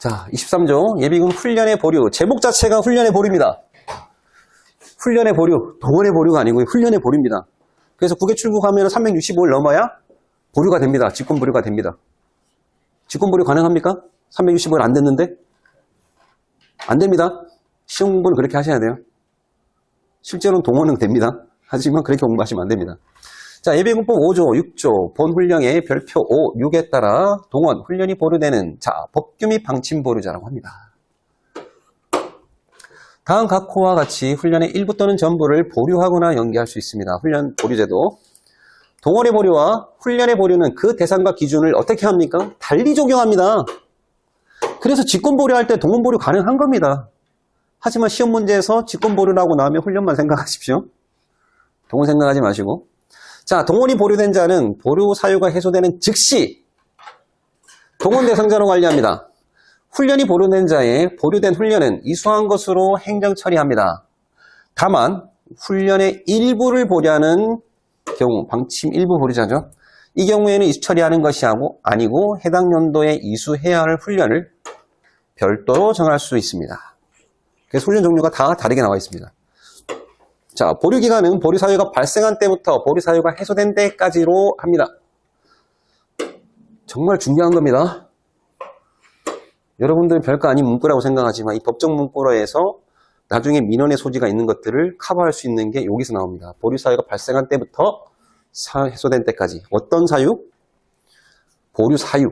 자, 23조 예비군 훈련의 보류. 제목 자체가 훈련의 보류입니다. 훈련의 보류, 동원의 보류가 아니고 훈련의 보류입니다. 그래서 국외 출국하면 365일 넘어야 보류가 됩니다. 직권 보류가 됩니다. 직권 보류 가능합니까? 365일 안 됐는데? 안 됩니다. 시험 공부는 그렇게 하셔야 돼요. 실제로는 동원은 됩니다. 하지만 그렇게 공부하시면 안 됩니다. 자, 예비군법 5조, 6조, 본훈령의 별표 5, 6에 따라 동원, 훈련이 보류되는 법규 및 방침 보류자라고 합니다. 다음 각 호와 같이 훈련의 일부 또는 전부를 보류하거나 연기할 수 있습니다. 훈련 보류제도. 동원의 보류와 훈련의 보류는 그 대상과 기준을 어떻게 합니까? 달리 적용합니다. 그래서 직권 보류할 때 동원 보류 가능한 겁니다. 하지만 시험 문제에서 직권 보류라고 나오면 훈련만 생각하십시오. 동원 생각하지 마시고. 자, 동원이 보류된 자는 보류 사유가 해소되는 즉시 동원 대상자로 관리합니다. 훈련이 보류된 자의 보류된 훈련은 이수한 것으로 행정 처리합니다. 다만 훈련의 일부를 보류하는 경우, 방침 일부 보류자죠. 이 경우에는 이수 처리하는 것이 아니고 해당 연도에 이수해야 할 훈련을 별도로 정할 수 있습니다. 그래서 훈련 종류가 다 다르게 나와 있습니다. 자, 보류 기간은 보류 사유가 발생한 때부터 보류 사유가 해소된 때까지로 합니다. 정말 중요한 겁니다. 여러분들 별거 아닌 문구라고 생각하지만 이 법정 문구로에서 나중에 민원의 소지가 있는 것들을 커버할 수 있는 게 여기서 나옵니다. 보류 사유가 발생한 때부터 해소된 때까지. 어떤 사유? 보류 사유.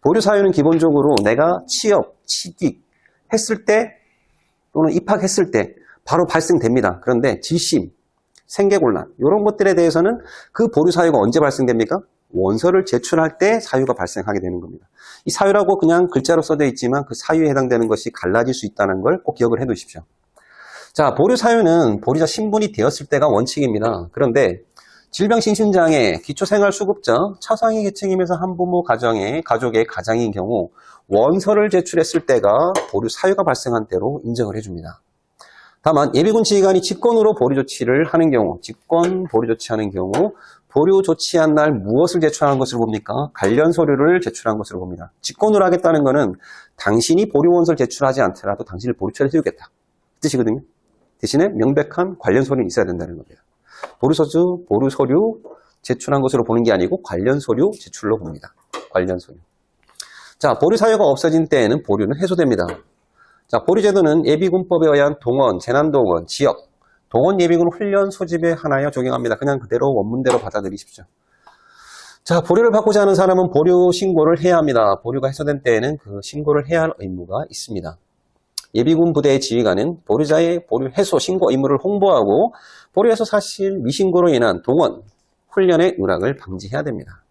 보류 사유는 기본적으로 내가 취업, 취직 했을 때 또는 입학했을 때 바로 발생됩니다. 그런데 지심, 생계곤란 이런 것들에 대해서는 그 보류 사유가 언제 발생됩니까? 원서를 제출할 때 사유가 발생하게 되는 겁니다. 이 사유라고 그냥 글자로 써져 있지만 그 사유에 해당되는 것이 갈라질 수 있다는 걸 꼭 기억을 해 두십시오. 자, 보류 사유는 보류자 신분이 되었을 때가 원칙입니다. 그런데 질병신신장애, 기초생활수급자, 차상위 계층이면서 한부모 가족의 가장인 경우 원서를 제출했을 때가 보류 사유가 발생한 때로 인정을 해줍니다. 다만 예비군 지휘관이 직권으로 보류 조치를 하는 경우, 직권 보류 조치하는 경우 보류 조치한 날 무엇을 제출한 것으로 봅니까? 관련 서류를 제출한 것으로 봅니다. 직권으로 하겠다는 것은 당신이 보류 원서를 제출하지 않더라도 당신을 보류 처리해 주겠다. 그 뜻이거든요. 대신에 명백한 관련 서류는 있어야 된다는 겁니다. 보류 서류 제출한 것으로 보는 게 아니고 관련 서류 제출로 봅니다. 관련 서류. 자, 보류 사유가 없어진 때에는 보류는 해소됩니다. 자, 보류제도는 예비군법에 의한 동원, 재난동원, 지역, 동원 예비군 훈련 소집에 한하여 적용합니다. 그냥 그대로 원문대로 받아들이십시오. 자, 보류를 받고자 하는 사람은 보류 신고를 해야 합니다. 보류가 해소된 때에는 그 신고를 해야 할 의무가 있습니다. 예비군 부대의 지휘관은 보류자의 보류 해소 신고 의무를 홍보하고 보류 해소 사실 미신고로 인한 동원, 훈련의 누락을 방지해야 됩니다.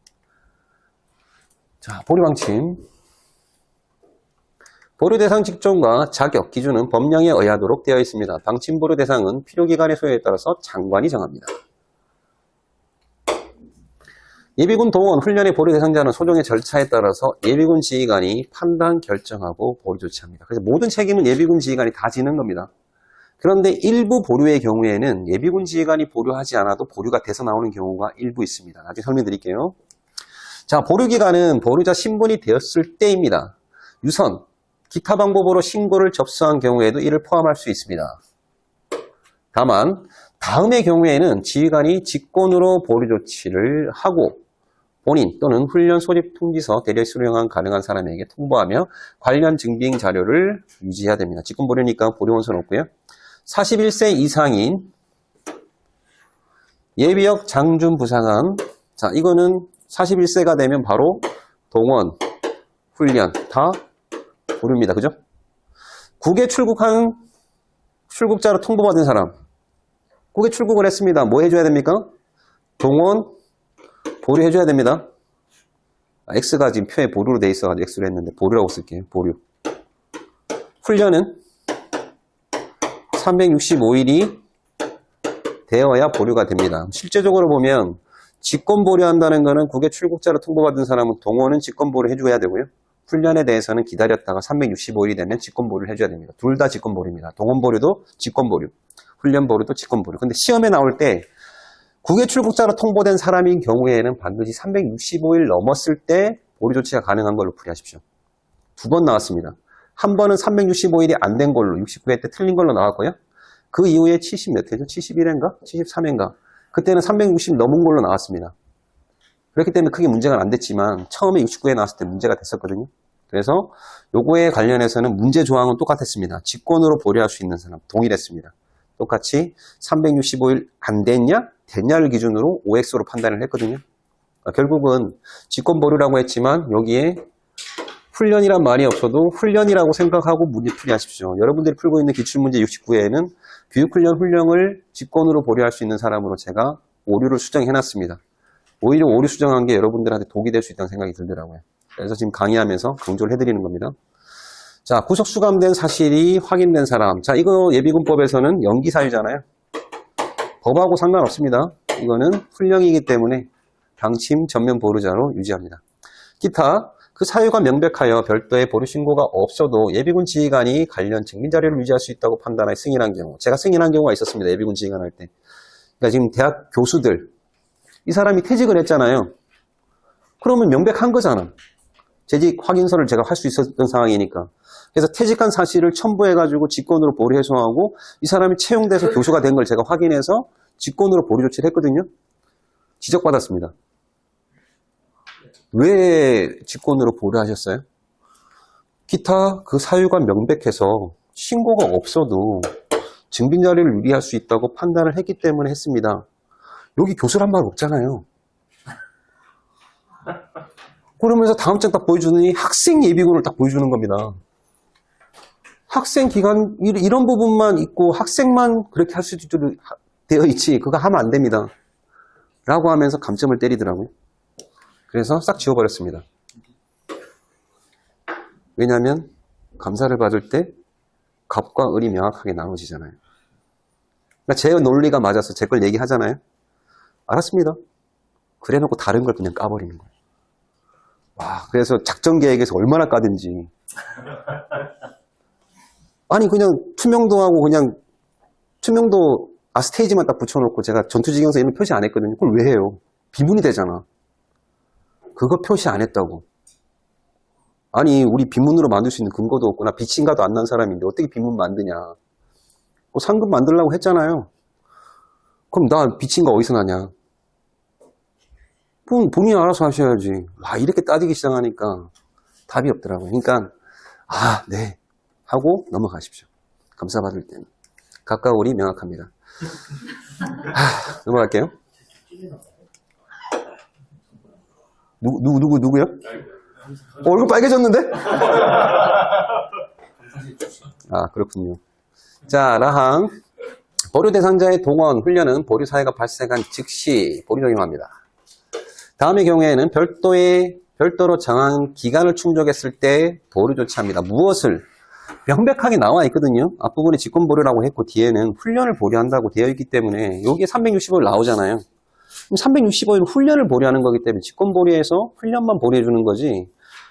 자, 보류 방침. 보류 대상 직종과 자격, 기준은 법령에 의하도록 되어 있습니다. 방침 보류 대상은 필요기관의 소요에 따라서 장관이 정합니다. 예비군 동원, 훈련의 보류 대상자는 소정의 절차에 따라서 예비군 지휘관이 판단, 결정하고 보류 조치합니다. 그래서 모든 책임은 예비군 지휘관이 다 지는 겁니다. 그런데 일부 보류의 경우에는 예비군 지휘관이 보류하지 않아도 보류가 돼서 나오는 경우가 일부 있습니다. 나중에 설명드릴게요. 자, 보류 기간은 보류자 신분이 되었을 때입니다. 유선, 기타 방법으로 신고를 접수한 경우에도 이를 포함할 수 있습니다. 다만 다음의 경우에는 지휘관이 직권으로 보류 조치를 하고 본인 또는 훈련 소집 통지서 대리 수령한 가능한 사람에게 통보하며 관련 증빙 자료를 유지해야 됩니다. 직권 보류니까 보류 원서는 없고요. 41세 이상인 예비역 장준 부사관. 자, 이거는 41세가 되면 바로 동원, 훈련 다 보류입니다. 그죠? 국외 출국한 출국자로 통보받은 사람. 국외 출국을 했습니다. 뭐 해줘야 됩니까? 동원, 보류해줘야 됩니다. X가 지금 표에 보류로 돼 있어가지고 X로 했는데 보류라고 쓸게요. 보류. 훈련은 365일이 되어야 보류가 됩니다. 실제적으로 보면 직권 보류한다는 것은 국외 출국자로 통보받은 사람은 동원은 직권 보류 해줘야 되고요. 훈련에 대해서는 기다렸다가 365일이 되면 직권 보류를 해줘야 됩니다. 둘 다 직권 보류입니다. 동원 보류도 직권 보류, 훈련 보류도 직권 보류. 근데 시험에 나올 때 국외 출국자로 통보된 사람인 경우에는 반드시 365일 넘었을 때 보류 조치가 가능한 걸로 풀이하십시오. 두 번 나왔습니다. 한 번은 365일이 안 된 걸로 69회 때 틀린 걸로 나왔고요. 그 이후에 70 몇 회죠? 71회인가? 73회인가? 그때는 360 넘은 걸로 나왔습니다. 그렇기 때문에 크게 문제가 안 됐지만 처음에 69회 나왔을 때 문제가 됐었거든요. 그래서 요거에 관련해서는 문제 조항은 똑같았습니다. 직권으로 보류할 수 있는 사람 동일했습니다. 똑같이 365일 안 됐냐? 됐냐를 기준으로 OX로 판단을 했거든요. 그러니까 결국은 직권 보류라고 했지만 여기에 훈련이란 말이 없어도 훈련이라고 생각하고 문제 풀이하십시오. 여러분들이 풀고 있는 기출문제 69회에는 교육훈련 훈령을 직권으로 보류할 수 있는 사람으로 제가 오류를 수정해놨습니다. 오히려 오류 수정한 게 여러분들한테 독이 될 수 있다는 생각이 들더라고요. 그래서 지금 강의하면서 강조를 해드리는 겁니다. 자, 구속 수감된 사실이 확인된 사람. 자, 이거 예비군법에서는 연기사유잖아요. 법하고 상관없습니다. 이거는 훈령이기 때문에 방침 전면 보류자로 유지합니다. 기타, 그 사유가 명백하여 별도의 보류 신고가 없어도 예비군 지휘관이 관련 증빙 자료를 유지할 수 있다고 판단하여 승인한 경우. 제가 승인한 경우가 있었습니다. 예비군 지휘관 할 때. 그러니까 지금 대학 교수들, 이 사람이 퇴직을 했잖아요. 그러면 명백한 거잖아. 재직 확인서를 제가 할 수 있었던 상황이니까. 그래서 퇴직한 사실을 첨부해가지고 직권으로 보류 해소하고 이 사람이 채용돼서 교수가 된 걸 제가 확인해서 직권으로 보류 조치를 했거든요. 지적받았습니다. 왜 직권으로 보류하셨어요? 기타 그 사유가 명백해서 신고가 없어도 증빙 자료를 유리할 수 있다고 판단을 했기 때문에 했습니다. 여기 교수란 말 없잖아요. 그러면서 다음 장 딱 보여주더니 학생 예비군을 딱 보여주는 겁니다. 학생 기간 이런 부분만 있고 학생만 그렇게 할 수 있도록 되어 있지 그거 하면 안 됩니다. 라고 하면서 감점을 때리더라고요. 그래서 싹 지워버렸습니다. 왜냐하면 감사를 받을 때 갑과 을이 명확하게 나눠지잖아요. 그러니까 제 논리가 맞아서 제 걸 얘기하잖아요. 알았습니다. 그래놓고 다른 걸 그냥 까버리는 거예요. 와, 그래서 작전 계획에서 얼마나 까든지. 아니 그냥 투명도하고 그냥 투명도 스테이지만 딱 붙여놓고 제가 전투지경서 이런 표시 안 했거든요. 그걸 왜 해요? 비문이 되잖아. 그거 표시 안 했다고. 아니 우리 비문으로 만들 수 있는 근거도 없고 나 비친가도 안 난 사람인데 어떻게 비문 만드냐. 상급 만들려고 했잖아요. 그럼 나 비친가 어디서 나냐. 그럼 본인이 알아서 하셔야지. 와 이렇게 따지기 시작하니까 답이 없더라고요. 그러니까 네 하고 넘어가십시오. 감사받을 때는. 각각 우리 명확합니다. 넘어갈게요. 누구요? 얼굴 빨개졌는데? 그렇군요. 자, 라항. 보류 대상자의 동원, 훈련은 보류 사회가 발생한 즉시 보류 적용합니다. 다음의 경우에는 별도로 정한 기간을 충족했을 때 보류 조치합니다. 무엇을? 명백하게 나와 있거든요. 앞부분에 직권 보류라고 했고 뒤에는 훈련을 보류한다고 되어 있기 때문에 여기에 365일 나오잖아요. 365일 훈련을 보류하는 거기 때문에 직권 보류해서 훈련만 보류해 주는 거지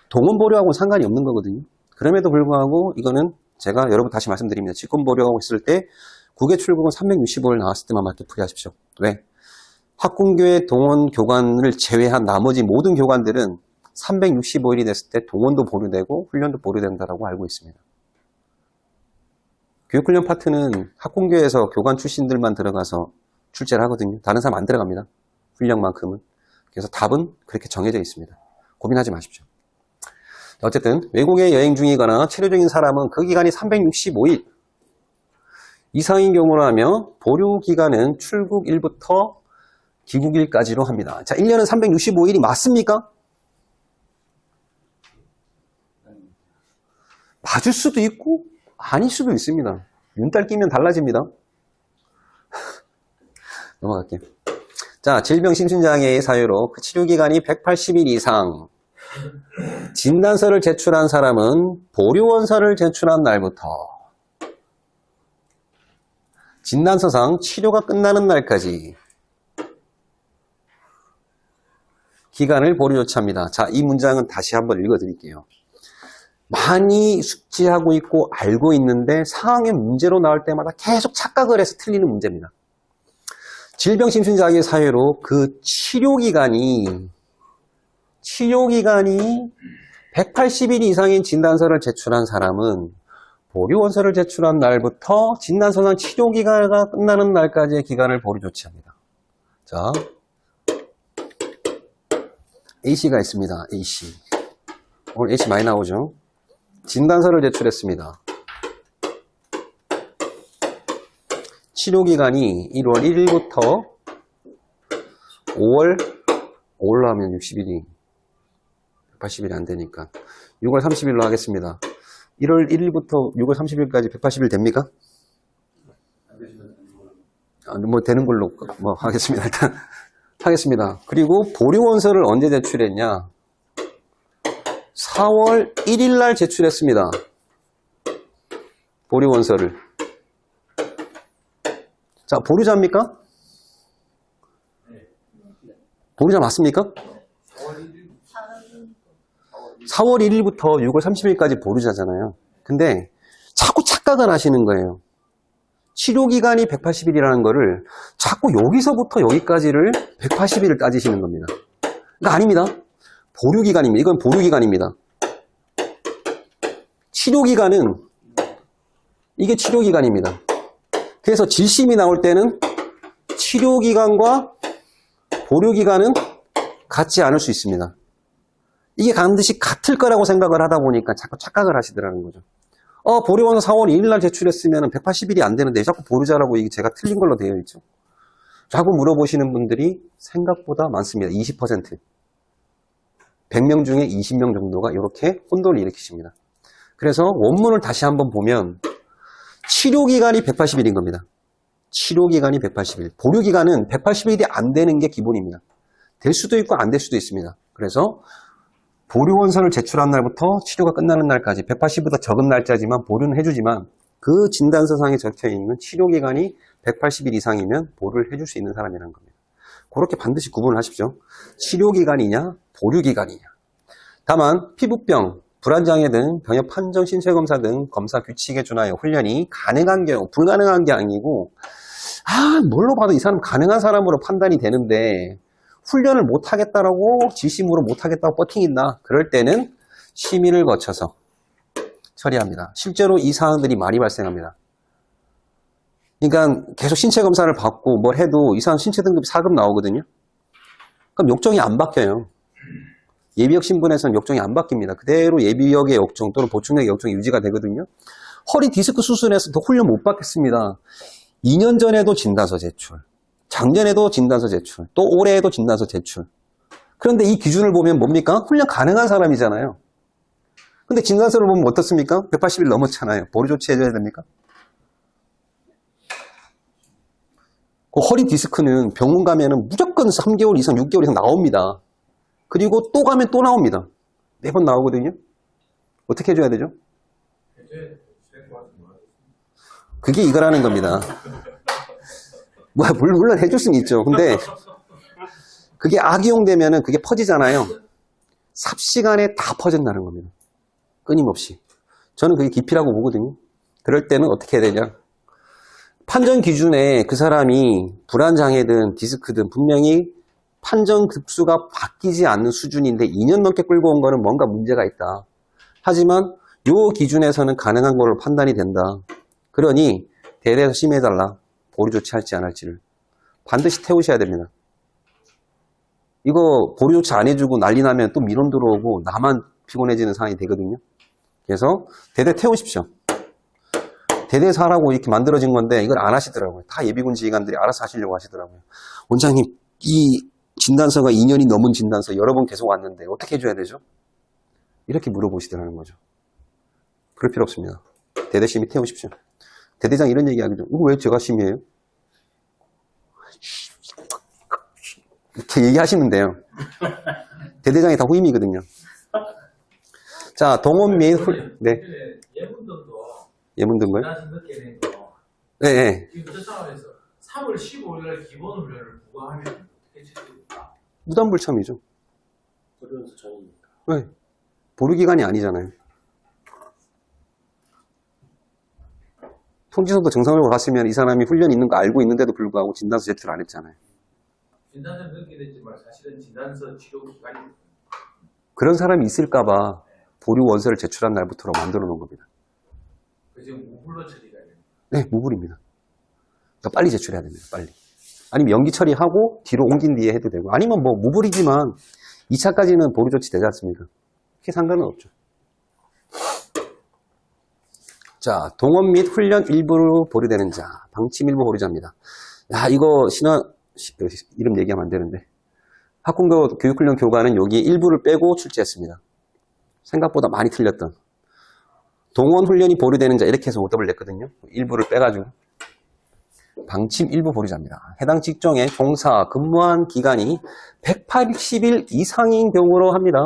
동원 보류하고는 상관이 없는 거거든요. 그럼에도 불구하고 이거는 제가 여러분 다시 말씀드립니다. 직권 보류하고 있을 때 국외 출국은 365일 나왔을 때만 맞게 풀이하십시오. 왜? 학군교회 동원 교관을 제외한 나머지 모든 교관들은 365일이 됐을 때 동원도 보류되고 훈련도 보류된다고 알고 있습니다. 교육훈련 파트는 학군교회에서 교관 출신들만 들어가서 출제를 하거든요. 다른 사람 안 들어갑니다. 훈련만큼은. 그래서 답은 그렇게 정해져 있습니다. 고민하지 마십시오. 어쨌든 외국에 여행 중이거나 체류 중인 사람은 그 기간이 365일 이상인 경우라며 보류 기간은 출국일부터 귀국일까지로 합니다. 자, 1년은 365일이 맞습니까? 맞을 수도 있고 아닐 수도 있습니다. 윤달 끼면 달라집니다. 넘어갈게요. 자, 질병 심신장애의 사유로 그 치료기간이 180일 이상 진단서를 제출한 사람은 보류원서를 제출한 날부터 진단서상 치료가 끝나는 날까지 기간을 보류 조치합니다. 자, 이 문장은 다시 한번 읽어드릴게요. 많이 숙지하고 있고 알고 있는데 상황의 문제로 나올 때마다 계속 착각을 해서 틀리는 문제입니다. 질병심신장애 사유로 그 치료기간이 180일 이상인 진단서를 제출한 사람은 보류원서를 제출한 날부터 진단서상 치료기간가 끝나는 날까지의 기간을 보류 조치합니다. 자, A씨가 있습니다. A씨. 오늘 A씨 많이 나오죠? 진단서를 제출했습니다. 치료기간이 1월 1일부터 5월로 하면 60일이 180일이 안 되니까 6월 30일로 하겠습니다. 1월 1일부터 6월 30일까지 180일 됩니까? 뭐 되는 걸로 뭐 하겠습니다. 일단 하겠습니다. 그리고 보류원서를 언제 제출했냐? 4월 1일 날 제출했습니다. 보류원서를. 자, 보류자입니까? 보류자 맞습니까? 4월 1일부터 6월 30일까지 보류자잖아요. 근데 자꾸 착각을 하시는 거예요. 치료기간이 180일이라는 거를 자꾸 여기서부터 여기까지를 180일을 따지시는 겁니다. 그러니까 아닙니다. 보류기간입니다. 이건 보류기간입니다. 치료기간은 이게 치료기간입니다. 그래서 질심이 나올 때는 치료기간과 보류기간은 같지 않을 수 있습니다. 이게 반드시 같을 거라고 생각을 하다 보니까 자꾸 착각을 하시더라는 거죠. 보류원서 4월 2일 날 제출했으면 180일이 안 되는데 자꾸 보류자라고 이게 제가 틀린 걸로 되어 있죠. 라고 물어보시는 분들이 생각보다 많습니다. 20%. 100명 중에 20명 정도가 이렇게 혼돈을 일으키십니다. 그래서 원문을 다시 한번 보면 치료기간이 180일인 겁니다. 치료기간이 180일. 보류기간은 180일이 안 되는 게 기본입니다. 될 수도 있고 안 될 수도 있습니다. 그래서 보류원서를 제출한 날부터 치료가 끝나는 날까지 180보다 적은 날짜지만 보류는 해주지만 그 진단서상에 적혀있는 치료기간이 180일 이상이면 보류를 해줄 수 있는 사람이라는 겁니다. 그렇게 반드시 구분을 하십시오. 치료기간이냐 보류기간이냐. 다만 피부병, 불안장애 등 병역 판정 신체검사 등 검사 규칙에 준하여 훈련이 가능한 경우, 불가능한 게 아니고 뭘로 봐도 이 사람 가능한 사람으로 판단이 되는데 훈련을 못하겠다라고 지심으로 못하겠다고 버팅인다. 그럴 때는 심의를 거쳐서 처리합니다. 실제로 이 사항들이 많이 발생합니다. 그러니까 계속 신체 검사를 받고 뭘 해도 이 사람 신체 등급이 4급 나오거든요. 그럼 역정이 안 바뀌어요. 예비역 신분에서는 역정이 안 바뀝니다. 그대로 예비역의 역정 또는 보충역의 역정이 유지가 되거든요. 허리 디스크 수술에서 더 훈련 못 받겠습니다. 2년 전에도 진단서 제출, 작년에도 진단서 제출, 또 올해에도 진단서 제출. 그런데 이 기준을 보면 뭡니까? 훈련 가능한 사람이잖아요. 근데 진단서를 보면 어떻습니까? 180일 넘었잖아요. 보류 조치해줘야 됩니까? 그 허리 디스크는 병원 가면은 무조건 3개월 이상, 6개월 이상 나옵니다. 그리고 또 가면 또 나옵니다. 매번 나오거든요. 어떻게 해줘야 되죠? 그게 이거라는 겁니다. 물론 해줄 수는 있죠. 근데 그게 악이용되면은 그게 퍼지잖아요. 삽시간에 다 퍼진다는 겁니다. 끊임없이. 저는 그게 기피라고 보거든요. 그럴 때는 어떻게 해야 되냐. 판정 기준에 그 사람이 불안장애든 디스크든 분명히 판정 급수가 바뀌지 않는 수준인데 2년 넘게 끌고 온 거는 뭔가 문제가 있다. 하지만 이 기준에서는 가능한 걸로 판단이 된다. 그러니 대대에서 심의해달라. 보류 조치할지 안 할지를. 반드시 태우셔야 됩니다. 이거 보류 조치 안 해주고 난리 나면 또 민원 들어오고 나만 피곤해지는 상황이 되거든요. 그래서 대대 태우십시오. 대대에서 하라고 이렇게 만들어진 건데 이걸 안 하시더라고요. 다 예비군 지휘관들이 알아서 하시려고 하시더라고요. 원장님, 이 진단서가 2년이 넘은 진단서 여러 번 계속 왔는데 어떻게 해줘야 되죠? 이렇게 물어보시더라는 거죠. 그럴 필요 없습니다. 대대 심의 태우십시오. 대대장 이런 얘기 하거든요. 이거 왜 제가 심의해요? 이렇게 얘기하시면 돼요. 대대장이 다 후임이거든요. 자, 동원 및 네. 예문 등거요? 네, 네. 지금 그 상황에서 3월 15일 날 기본 훈련을 부과하면 어떻게 처리됩니까? 무단불참이죠. 보류원서 전이니까. 네. 보류기간이 아니잖아요. 통지서도 정상적으로 갔으면 이 사람이 훈련이 있는 거 알고 있는데도 불구하고 진단서 제출 안 했잖아요. 진단서는 그렇게 됐지만 사실은 진단서 치료 기간이 그런 사람이 있을까봐 보류 원서를 제출한 날부터로 만들어 놓은 겁니다. 그 지금 무불로 처리가 됩니다. 네, 무불입니다. 그러니까 빨리 제출해야 됩니다. 빨리. 아니면 연기 처리하고 뒤로 옮긴 뒤에 해도 되고, 아니면 뭐 무불이지만 2차까지는 보류 조치 되지 않습니까? 그게 상관은 없죠. 자, 동원 및 훈련 일부로 보류되는 자, 방침 일부 보류자입니다. 야, 이거 이름 얘기하면 안 되는데. 학군교 교육훈련 교관은 여기 일부를 빼고 출제했습니다. 생각보다 많이 틀렸던. 동원 훈련이 보류되는 자, 이렇게 해서 오답을 냈거든요. 일부를 빼가지고. 방침 일부 보류자입니다. 해당 직종에 종사, 근무한 기간이 180일 이상인 경우로 합니다.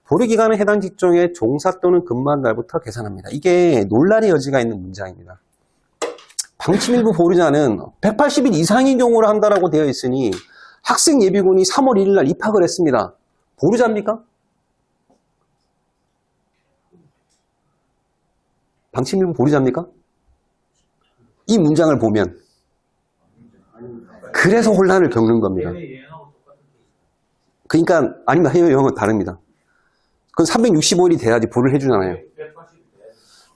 보류 기간은 해당 직종에 종사 또는 근무한 날부터 계산합니다. 이게 논란의 여지가 있는 문장입니다. 방침 일부 보류자는 180일 이상인 경우로 한다라고 되어 있으니 학생 예비군이 3월 1일 날 입학을 했습니다. 보류자입니까? 방침 일부 보류자입니까? 이 문장을 보면 그래서 혼란을 겪는 겁니다. 해외여행하고 똑같은 케이스. 그러니까 아니면 해외여행은 다릅니다. 그건 365일이 돼야지 보류를 해주잖아요.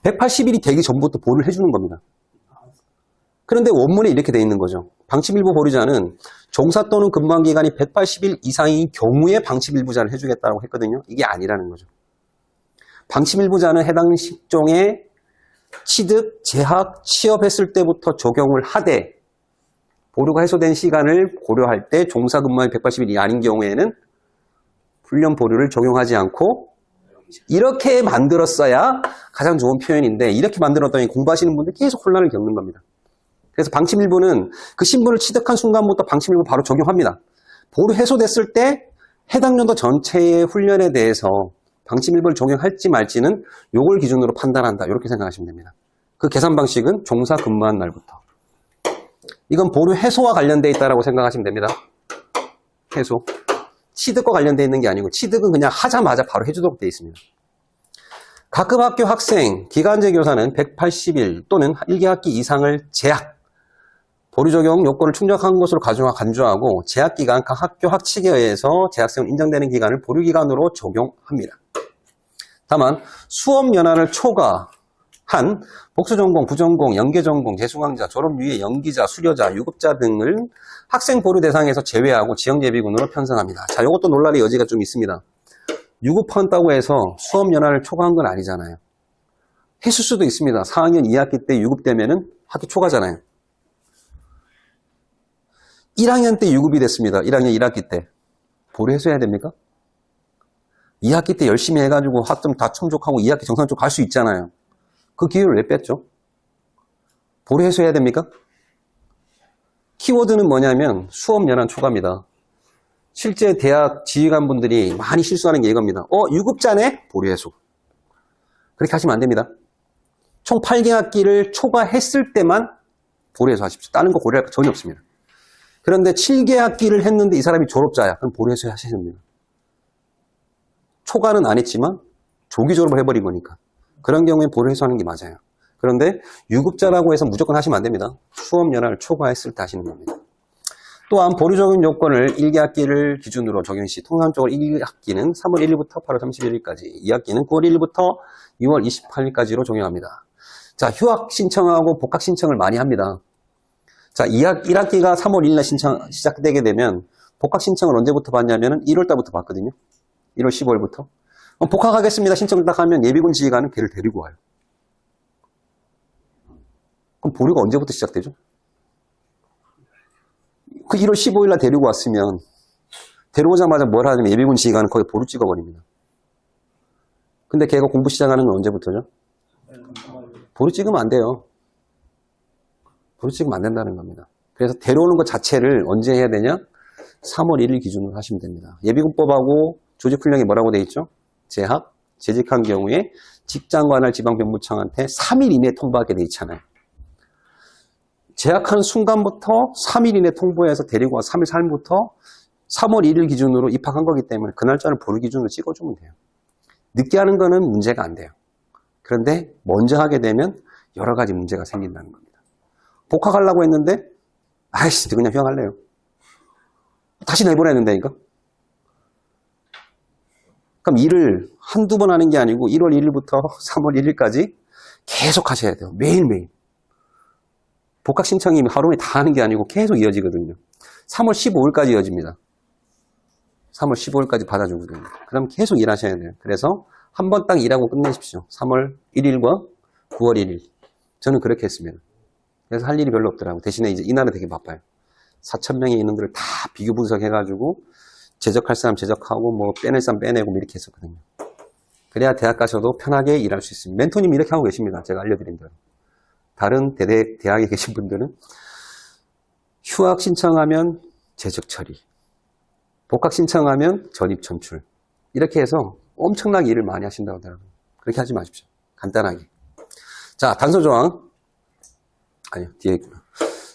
180일이 되기 전부터 보류를 해주는 겁니다. 그런데 원문에 이렇게 돼 있는 거죠. 방침일부 보류자는 종사 또는 근무한 기간이 180일 이상인 경우에 방침일부자를 해주겠다고 했거든요. 이게 아니라는 거죠. 방침일부자는 해당 직종에 취득, 재학, 취업했을 때부터 적용을 하되 보류가 해소된 시간을 고려할 때 종사 근무한 180일이 아닌 경우에는 훈련 보류를 적용하지 않고 이렇게 만들었어야 가장 좋은 표현인데 이렇게 만들었더니 공부하시는 분들 계속 혼란을 겪는 겁니다. 그래서 방침일부는 그 신분을 취득한 순간부터 방침일부 바로 적용합니다. 보류 해소됐을 때 해당 연도 전체의 훈련에 대해서 방침일부를 적용할지 말지는 요걸 기준으로 판단한다. 이렇게 생각하시면 됩니다. 그 계산 방식은 종사 근무한 날부터. 이건 보류 해소와 관련되어 있다고 생각하시면 됩니다. 해소. 취득과 관련되어 있는 게 아니고 취득은 그냥 하자마자 바로 해주도록 되어 있습니다. 각급 학교 학생, 기간제 교사는 180일 또는 1개 학기 이상을 재학, 보류 적용 요건을 충족한 것으로 간주하고 재학기간 각 학교 학칙에 의해서 재학생은 인정되는 기간을 보류 기간으로 적용합니다. 다만 수업 연한을 초과한 복수전공, 부전공, 연계전공, 재수강자, 졸업유예, 연기자, 수료자, 유급자 등을 학생 보류 대상에서 제외하고 지역예비군으로 편성합니다. 자, 이것도 논란의 여지가 좀 있습니다. 유급한다고 해서 수업 연한을 초과한 건 아니잖아요. 했을 수도 있습니다. 4학년 2학기 때 유급되면은 학기 초과잖아요. 1학년 때 유급이 됐습니다. 1학년 1학기 때. 보류 해소해야 됩니까? 2학기 때 열심히 해가지고 학점 다 충족하고 2학기 정상적으로 갈 수 있잖아요. 그 기회를 왜 뺐죠? 보류 해소해야 됩니까? 키워드는 뭐냐면 수업 연한 초과입니다. 실제 대학 지휘관분들이 많이 실수하는 게 이겁니다. 유급자네? 보류 해소. 그렇게 하시면 안 됩니다. 총 8개 학기를 초과했을 때만 보류 해소하십시오. 다른 거 고려할 거 전혀 없습니다. 그런데 7개 학기를 했는데 이 사람이 졸업자야. 그럼 보류 해소하셔야 됩니다. 초과는 안 했지만 조기 졸업을 해버린 거니까. 그런 경우에 보류 해소하는 게 맞아요. 그런데 유급자라고 해서 무조건 하시면 안 됩니다. 수업 연한을 초과했을 때 하시는 겁니다. 또한 보류 적용 요건을 1개 학기를 기준으로 적용 시 통상적으로 1학기는 3월 1일부터 8월 31일까지, 2학기는 9월 1일부터 6월 28일까지로 적용합니다. 자, 휴학 신청하고 복학 신청을 많이 합니다. 자, 1학기가 3월 1일날 시작되게 되면 복학 신청을 언제부터 받냐면 1월 달부터 받거든요. 1월 15일부터. 복학하겠습니다. 신청을 딱 하면 예비군 지휘관은 걔를 데리고 와요. 그럼 보류가 언제부터 시작되죠? 그 1월 15일 날 데리고 왔으면 데려오자마자 뭘 하냐면 예비군 지휘관은 거기 보류 찍어버립니다. 근데 걔가 공부 시작하는 건 언제부터죠? 보류 찍으면 안 돼요. 보류 찍으면 안 된다는 겁니다. 그래서 데려오는 것 자체를 언제 해야 되냐? 3월 1일 기준으로 하시면 됩니다. 예비군법하고 조직훈령이 뭐라고 돼 있죠? 재학, 재직한 경우에 직장관할 지방병무청한테 3일 이내에 통보하게 돼 있잖아요. 재학한 순간부터 3일 이내 통보해서 데리고 와 3일 살부터 3월 1일 기준으로 입학한 거기 때문에 그 날짜를 보류 기준으로 찍어주면 돼요. 늦게 하는 거는 문제가 안 돼요. 그런데 먼저 하게 되면 여러 가지 문제가 생긴다는 겁니다. 복학하려고 했는데 아이씨 그냥 휴학할래요. 다시 내보내야 된다니까. 그럼 일을 한두 번 하는 게 아니고 1월 1일부터 3월 1일까지 계속 하셔야 돼요. 매일매일. 복학 신청이 하루에 다 하는 게 아니고 계속 이어지거든요. 3월 15일까지 이어집니다. 3월 15일까지 받아주거든요. 그럼 계속 일하셔야 돼요. 그래서 한 번 딱 일하고 끝내십시오. 3월 1일과 9월 1일. 저는 그렇게 했습니다. 그래서 할 일이 별로 없더라고요. 대신에 이제 이날은 되게 바빠요. 4,000명의 인원들을 다 비교 분석해가지고 제적할 사람 제적하고 뭐 빼낼 사람 빼내고 이렇게 했었거든요. 그래야 대학 가셔도 편하게 일할 수 있습니다. 멘토님 이렇게 하고 계십니다. 제가 알려드린 대로. 다른 대학에 계신 분들은 휴학 신청하면 재적 처리, 복학 신청하면 전입 전출 이렇게 해서 엄청나게 일을 많이 하신다고 하더라고요. 그렇게 하지 마십시오. 간단하게. 자, 단서조항. 아니요, 뒤에 있구나.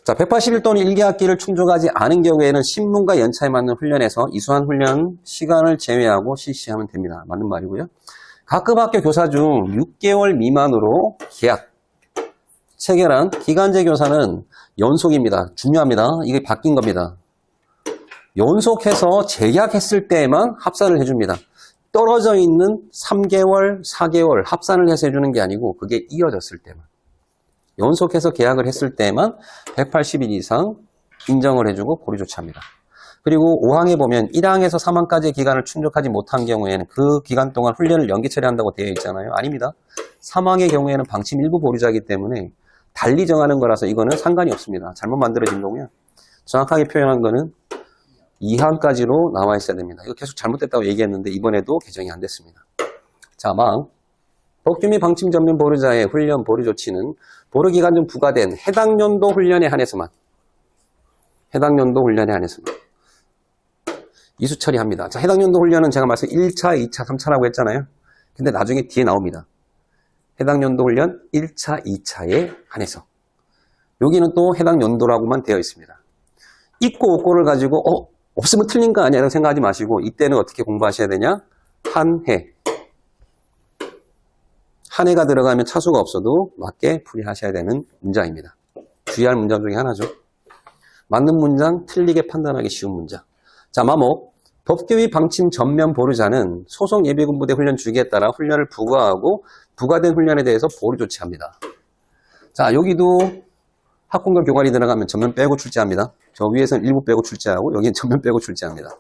자, 181 또는 1개 학기를 충족하지 않은 경우에는 신문과 연차에 맞는 훈련에서 이수한 훈련 시간을 제외하고 실시하면 됩니다. 맞는 말이고요. 각급 학교 교사 중 6개월 미만으로 계약, 체결한 기간제 교사는 연속입니다. 중요합니다. 이게 바뀐 겁니다. 연속해서 재계약했을 때에만 합산을 해줍니다. 떨어져 있는 3개월, 4개월 합산을 해서 해주는 게 아니고 그게 이어졌을 때만. 연속해서 계약을 했을 때만 180일 이상 인정을 해주고 보류 조치합니다. 그리고 5항에 보면 1항에서 3항까지의 기간을 충족하지 못한 경우에는 그 기간 동안 훈련을 연기 처리한다고 되어 있잖아요. 아닙니다. 3항의 경우에는 방침 일부 보류자이기 때문에 달리 정하는 거라서 이거는 상관이 없습니다. 잘못 만들어진 거고요. 정확하게 표현한 거는 2항까지로 나와 있어야 됩니다. 이거 계속 잘못됐다고 얘기했는데 이번에도 개정이 안 됐습니다. 자, 망. 법규 및 방침 전면 보류자의 훈련 보류 조치는 보류 기간 중 부과된 해당 연도 훈련에 한해서만 이수 처리합니다. 자, 해당 연도 훈련은 제가 말씀 1차, 2차, 3차라고 했잖아요. 근데 나중에 뒤에 나옵니다. 해당 연도 훈련 1차, 2차에 한해서. 여기는 또 해당 연도라고만 되어 있습니다. 있고 없고를 가지고 없으면 틀린 거 아니야 라고 생각하지 마시고 이때는 어떻게 공부하셔야 되냐? 한 해. 한 해가 들어가면 차수가 없어도 맞게 풀이하셔야 되는 문장입니다. 주의할 문장 중에 하나죠. 맞는 문장, 틀리게 판단하기 쉬운 문장. 자, 마목. 법규 및 방침 전면 보류자는 소속 예비군부대 훈련 주기에 따라 훈련을 부과하고 부과된 훈련에 대해서 보류 조치합니다. 자, 여기도 학군과 교관이 들어가면 전면 빼고 출제합니다. 저 위에서는 일부 빼고 출제하고 여기는 전면 빼고 출제합니다.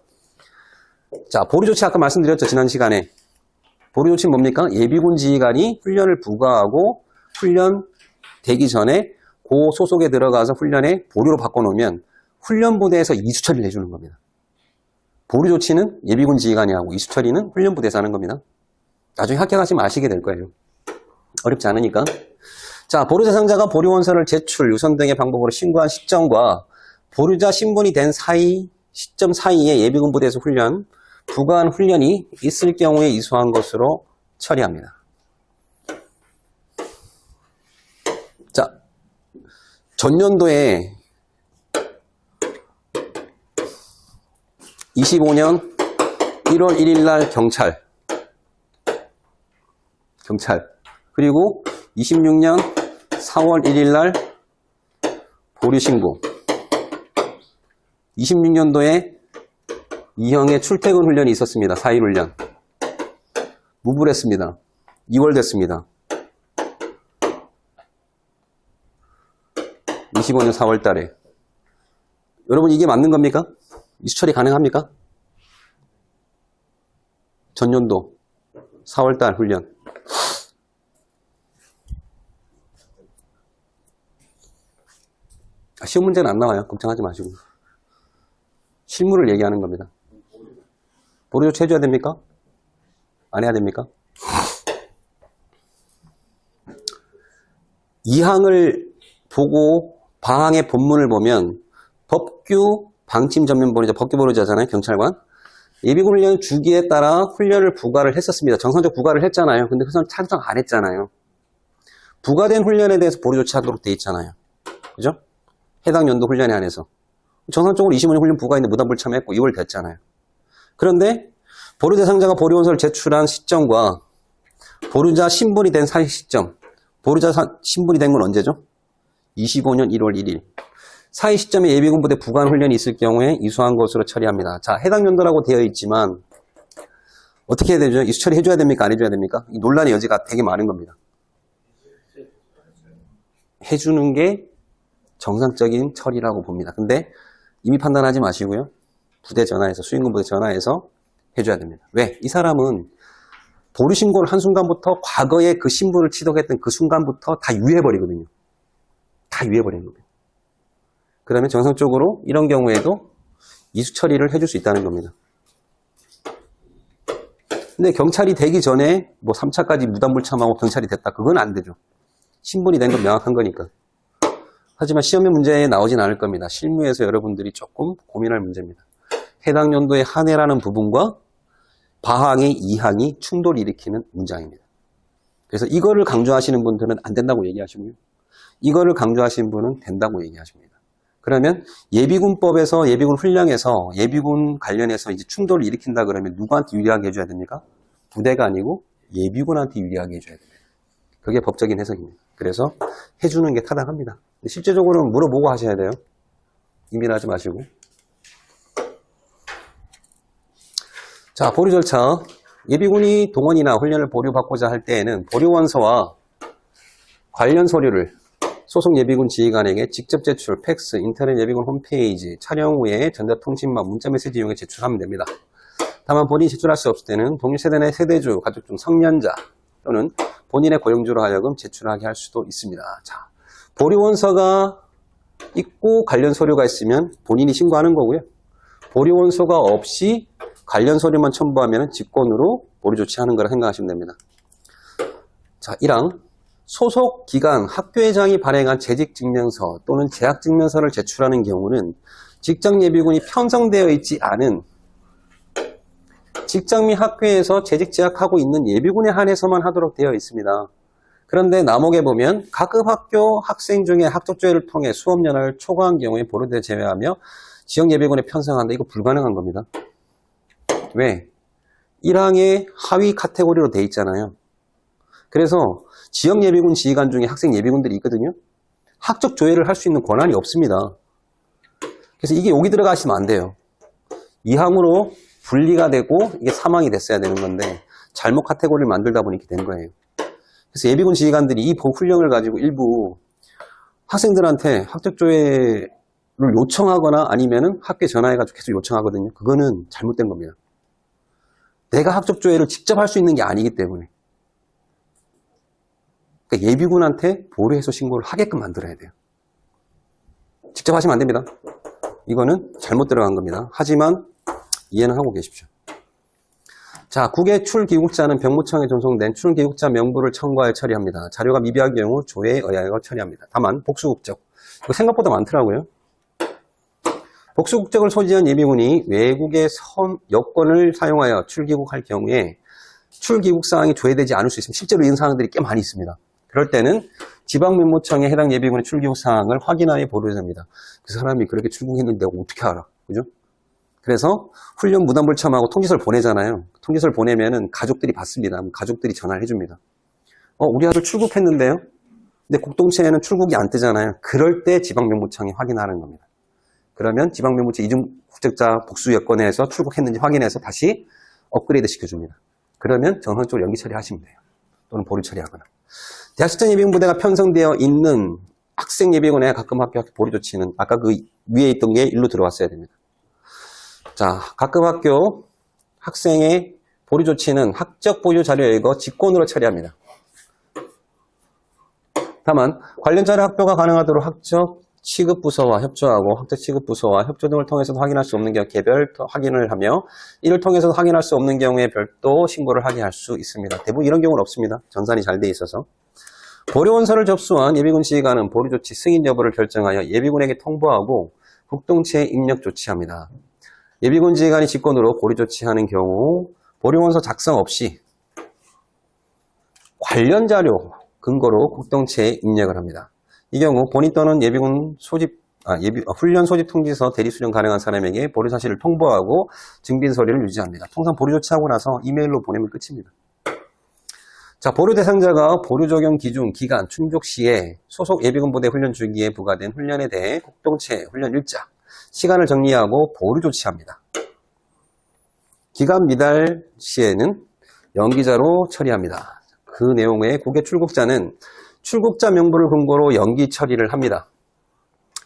자, 보류 조치 아까 말씀드렸죠. 지난 시간에. 보류 조치는 뭡니까? 예비군 지휘관이 훈련을 부과하고 훈련 되기 전에 그 소속에 들어가서 훈련에 보류로 바꿔놓으면 훈련부대에서 이수처리를 해주는 겁니다. 보류 조치는 예비군 지휘관이 하고 이수처리는 훈련부대에서 하는 겁니다. 나중에 합격하시면 아시게 될 거예요. 어렵지 않으니까. 자, 보류 대상자가 보류 원서를 제출, 유선 등의 방법으로 신고한 시점과 보류자 신분이 된 시점 사이에 예비군 부대에서 부과한 훈련이 있을 경우에 이수한 것으로 처리합니다. 자, 전년도에 25년 1월 1일 날 경찰 그리고 26년 4월 1일 날 보류 신고 26년도에 2형의 출퇴근 훈련이 있었습니다. 4일 훈련. 무불했습니다. 2월 됐습니다. 25년 4월 달에. 여러분 이게 맞는 겁니까? 이수 처리 가능합니까? 전년도 4월 달 훈련. 시험 문제는 안 나와요. 걱정하지 마시고. 실무를 얘기하는 겁니다. 보류 조치 해줘야 됩니까? 안 해야 됩니까? 2항을 보고 방항의 본문을 보면 법규 방침 전면 보류자, 법규 보류자잖아요. 경찰관. 예비군 훈련 주기에 따라 훈련을 부과를 했었습니다. 정상적 부과를 했잖아요. 근데 그 사람 찬성 안 했잖아요. 부과된 훈련에 대해서 보류 조치하도록 돼 있잖아요. 그죠? 해당 연도 훈련에 한해서. 정상적으로 25년 훈련 부과인데 무단불참했고 2월 됐잖아요. 그런데 보류 대상자가 보류 원서를 제출한 시점과 보류자 신분이 된 사이 시점, 보류자 신분이 된 건 언제죠? 25년 1월 1일. 사이 시점에 예비군 부대 부관 훈련이 있을 경우에 이수한 것으로 처리합니다. 자, 해당 연도라고 되어 있지만 어떻게 해야 되죠? 이수 처리해줘야 됩니까? 안 해줘야 됩니까? 이 논란의 여지가 되게 많은 겁니다. 해주는 게 정상적인 처리라고 봅니다. 근데 이미 판단하지 마시고요. 부대 전화해서, 수인군 부대 전화해서 해줘야 됩니다. 왜? 이 사람은 보류 신고를 한 순간부터 과거에 그 신분을 취득했던 그 순간부터 다 유예해버리거든요. 다 유예해버리는 겁니다. 그 다음에 정상적으로 이런 경우에도 이수 처리를 해줄 수 있다는 겁니다. 근데 경찰이 되기 전에 뭐 3차까지 무단불참하고 경찰이 됐다. 그건 안 되죠. 신분이 된 건 명확한 거니까. 하지만 시험의 문제에 나오진 않을 겁니다. 실무에서 여러분들이 조금 고민할 문제입니다. 해당 연도의 한 해라는 부분과 바항의 이항이 충돌을 일으키는 문장입니다. 그래서 이거를 강조하시는 분들은 안 된다고 얘기하시고요. 이거를 강조하시는 분은 된다고 얘기하십니다. 그러면 예비군법에서 예비군 훈령에서 예비군 관련해서 이제 충돌을 일으킨다 그러면 누구한테 유리하게 해줘야 됩니까? 부대가 아니고 예비군한테 유리하게 해줘야 됩니다. 그게 법적인 해석입니다. 그래서 해주는 게 타당합니다. 실제적으로는 물어보고 하셔야 돼요. 이민하지 마시고. 자, 보류 절차. 예비군이 동원이나 훈련을 보류받고자 할 때에는 보류원서와 관련 서류를 소속 예비군 지휘관에게 직접 제출, 팩스, 인터넷 예비군 홈페이지, 촬영 후에 전자통신망, 문자메시지 이용해 제출하면 됩니다. 다만 본인이 제출할 수 없을 때는 동일 세대 내 세대주, 가족 중 성년자 또는 본인의 고용주로 하여금 제출하게 할 수도 있습니다. 자, 보류원서가 있고 관련 서류가 있으면 본인이 신고하는 거고요. 보류원서가 없이 관련 서류만 첨부하면 직권으로 보류 조치하는 거라 생각하시면 됩니다. 자, 1항. 소속 기관 학교회장이 발행한 재직증명서 또는 재학증명서를 제출하는 경우는 직장예비군이 편성되어 있지 않은 직장 및 학교에서 재직 재학하고 있는 예비군에 한해서만 하도록 되어 있습니다. 그런데 남옥에 보면 각급 학교 학생 중에 학적조회를 통해 수업연화를 초과한 경우에 보류대 제외하며 지역예비군에 편성한다. 이거 불가능한 겁니다. 왜? 1항의 하위 카테고리로 돼 있잖아요. 그래서 지역예비군 지휘관 중에 학생 예비군들이 있거든요. 학적 조회를 할 수 있는 권한이 없습니다. 그래서 이게 여기 들어가시면 안 돼요. 2항으로 분리가 되고 이게 3항이 됐어야 되는 건데 잘못 카테고리를 만들다 보니 이렇게 된 거예요. 그래서 예비군 지휘관들이 이 훈령을 가지고 일부 학생들한테 학적 조회를 요청하거나 아니면은 학교에 전화해가지고 계속 요청하거든요. 그거는 잘못된 겁니다. 내가 학적 조회를 직접 할 수 있는 게 아니기 때문에. 그러니까 예비군한테 보류해서 신고를 하게끔 만들어야 돼요. 직접 하시면 안 됩니다. 이거는 잘못 들어간 겁니다. 하지만 이해는 하고 계십시오. 자, 국외 출기국자는 병무청에 전송된 출기국자 명부를 첨가하여 처리합니다. 자료가 미비할 경우 조회에 의하여 처리합니다. 다만 복수국적, 이거 생각보다 많더라고요. 복수국적을 소지한 예비군이 외국의 여권을 사용하여 출기국할 경우에 출기국 사항이 조회되지 않을 수 있습니다. 실제로 이런 사항들이 꽤 많이 있습니다. 그럴 때는 지방면무청에 해당 예비군의 출기국 사항을 확인하여 보류해야 됩니다. 그 사람이 그렇게 출국했는데 내가 어떻게 알아? 그죠? 그래서 훈련 무단불참하고 통지서를 보내잖아요. 통지서를 보내면은 가족들이 받습니다. 가족들이 전화를 해줍니다. 우리 아들 출국했는데요? 근데 국동체에는 출국이 안 뜨잖아요. 그럴 때 지방면무청이 확인하는 겁니다. 그러면 지방면무청 이중 국적자 복수 여건에서 출국했는지 확인해서 다시 업그레이드 시켜줍니다. 그러면 정상적으로 연기 처리하시면 돼요. 또는 보류 처리하거나. 대학식전 예비군 부대가 편성되어 있는 학생 예비군에 가끔 학교 보류 조치는 아까 그 위에 있던 게 일로 들어왔어야 됩니다. 자, 가끔 학교 학생의 보류 조치는 학적 보유 자료에 이거 직권으로 처리합니다. 다만 관련 자료 확보가 가능하도록 학적 취급부서와 협조하고 학적 취급부서와 협조 등을 통해서도 확인할 수 없는 경우 개별 확인을 하며 이를 통해서도 확인할 수 없는 경우에 별도 신고를 하게 할 수 있습니다. 대부분 이런 경우는 없습니다. 전산이 잘 돼 있어서. 보류원서를 접수한 예비군 지휘관은 보류 조치 승인 여부를 결정하여 예비군에게 통보하고 국동체에 입력 조치합니다. 예비군 지휘관이 직권으로 보류 조치하는 경우 보류원서 작성 없이 관련 자료 근거로 국동체에 입력을 합니다. 이 경우 본인 또는 예비군 훈련 소집 통지서 대리 수령 가능한 사람에게 보류 사실을 통보하고 증빙 서류를 유지합니다. 통상 보류 조치하고 나서 이메일로 보내면 끝입니다. 자, 보류 대상자가 보류 적용 기준, 기간, 충족 시에 소속 예비군 부대 훈련 주기에 부과된 훈련에 대해 국동체 훈련 일자, 시간을 정리하고 보류 조치합니다. 기간 미달 시에는 연기자로 처리합니다. 그 내용의 국외 출국자는 출국자 명부를 근거로 연기 처리를 합니다.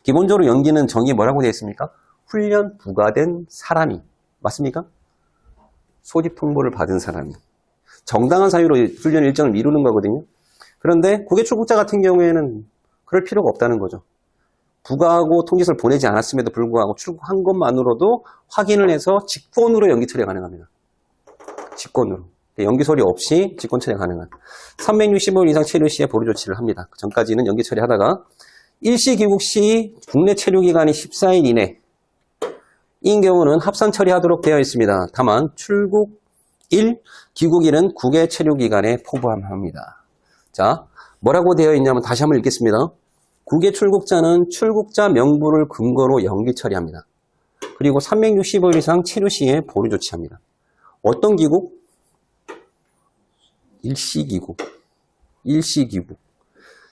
기본적으로 연기는 정의 뭐라고 되어 있습니까? 훈련 부과된 사람이. 맞습니까? 소집 통보를 받은 사람이. 정당한 사유로 훈련 일정을 미루는 거거든요. 그런데 국외 출국자 같은 경우에는 그럴 필요가 없다는 거죠. 부과하고 통지서를 보내지 않았음에도 불구하고 출국한 것만으로도 확인을 해서 직권으로 연기 처리가 가능합니다. 직권으로. 연기 소리 없이 직권 처리가 가능한. 365일 이상 체류 시에 보류 조치를 합니다. 그 전까지는 연기 처리하다가 일시 귀국 시 국내 체류 기간이 14일 이내인 경우는 합산 처리하도록 되어 있습니다. 다만 출국일, 귀국일은 국외 체류 기간에 포함합니다. 자, 뭐라고 되어 있냐면 다시 한번 읽겠습니다. 국외 출국자는 출국자 명부를 근거로 연기 처리합니다. 그리고 365일 이상 체류 시에 보류 조치합니다. 어떤 귀국? 일시 귀국. 일시 귀국.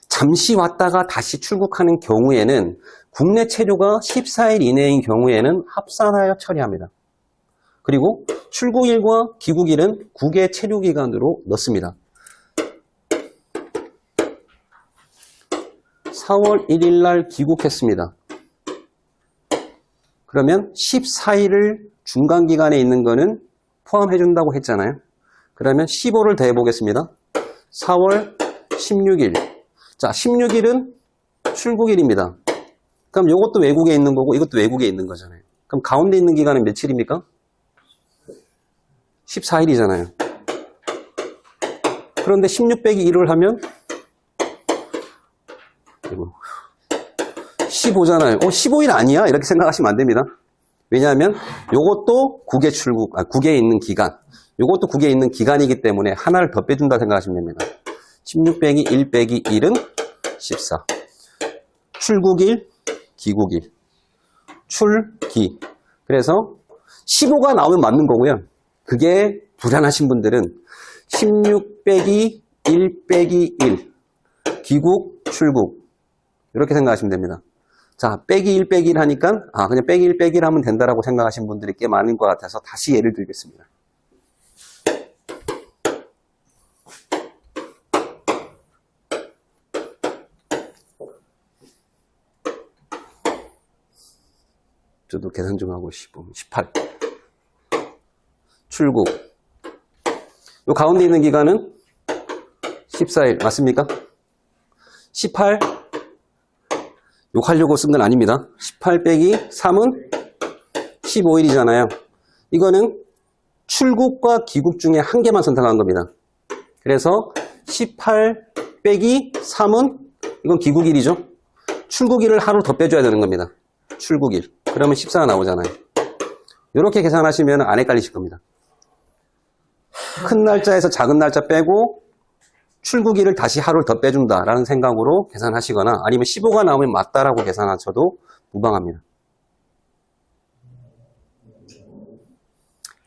잠시 왔다가 다시 출국하는 경우에는 국내 체류가 14일 이내인 경우에는 합산하여 처리합니다. 그리고 출국일과 귀국일은 국외 체류 기간으로 넣습니다. 4월 1일 날 귀국했습니다. 그러면 14일을 중간기간에 있는 거는 포함해준다고 했잖아요. 그러면 15를 더해보겠습니다. 4월 16일. 자, 16일은 출국일입니다. 그럼 이것도 외국에 있는 거고 이것도 외국에 있는 거잖아요. 그럼 가운데 있는 기간은 며칠입니까? 14일이잖아요. 그런데 16 빼기 1을 하면 15잖아요. 15일 아니야? 이렇게 생각하시면 안 됩니다. 왜냐하면 이것도 국외 출국, 국외에 있는 기간, 이것도 국외에 있는 기간이기 때문에 하나를 더 빼준다 생각하시면 됩니다. 16 빼기 1 빼기 1은 14. 출국일, 귀국일. 출기. 그래서 15가 나오면 맞는 거고요. 그게 불안하신 분들은 16 빼기 1 빼기 1. 귀국, 출국. 이렇게 생각하시면 됩니다. 자, 빼기 1 빼기 1 하니까 그냥 빼기 1 빼기 1 하면 된다라고 생각하시는 분들이 꽤 많은 것 같아서 다시 예를 들겠습니다. 저도 계산 좀 하고 18. 출국. 요 가운데 있는 기간은 14일 맞습니까? 18. 욕하려고 쓴 건 아닙니다. 18 빼기 3은 15일이잖아요. 이거는 출국과 귀국 중에 한 개만 선택한 겁니다. 그래서 18 빼기 3은 이건 귀국일이죠. 출국일을 하루 더 빼줘야 되는 겁니다. 출국일. 그러면 14가 나오잖아요. 이렇게 계산하시면 안 헷갈리실 겁니다. 큰 날짜에서 작은 날짜 빼고 출국일을 다시 하루를 더 빼준다라는 생각으로 계산하시거나 아니면 15가 나오면 맞다라고 계산하셔도 무방합니다.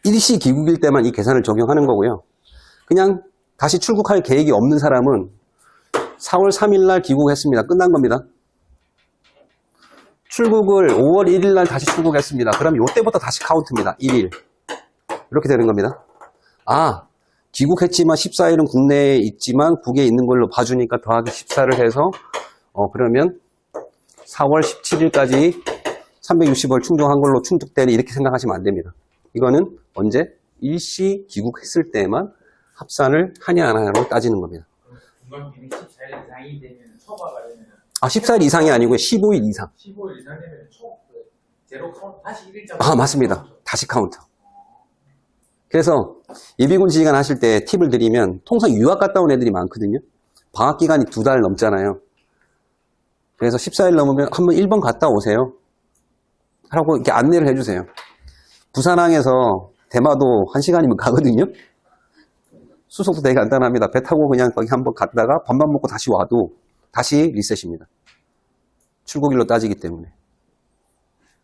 일시 귀국일 때만 이 계산을 적용하는 거고요. 그냥 다시 출국할 계획이 없는 사람은 4월 3일 날 귀국했습니다. 끝난 겁니다. 출국을 5월 1일 날 다시 출국했습니다. 그럼 이때부터 다시 카운트입니다. 1일. 이렇게 되는 겁니다. 귀국했지만 14일은 국내에 있지만 국외에 있는 걸로 봐주니까 더하기 14를 해서 그러면 4월 17일까지 360월 충족한 걸로 충족되는 이렇게 생각하시면 안 됩니다. 이거는 언제? 일시 귀국했을 때만 합산을 하냐 안 하냐로 따지는 겁니다. 중간기간이 14일 이상이 되면 초과가 되면 14일 이상이 아니고요. 15일 이상. 15일 이상 되면 제로 카운트 다시 1일자. 맞습니다. 다시 카운트. 그래서 예비군 지휘관 하실 때 팁을 드리면 통상 유학 갔다 온 애들이 많거든요. 방학 기간이 2달 넘잖아요. 그래서 14일 넘으면 한번 1번 갔다 오세요. 라고 이렇게 안내를 해주세요. 부산항에서 대마도 1시간이면 가거든요. 수속도 되게 간단합니다. 배 타고 그냥 거기 한번 갔다가 밥만 먹고 다시 와도 다시 리셋입니다. 출국일로 따지기 때문에.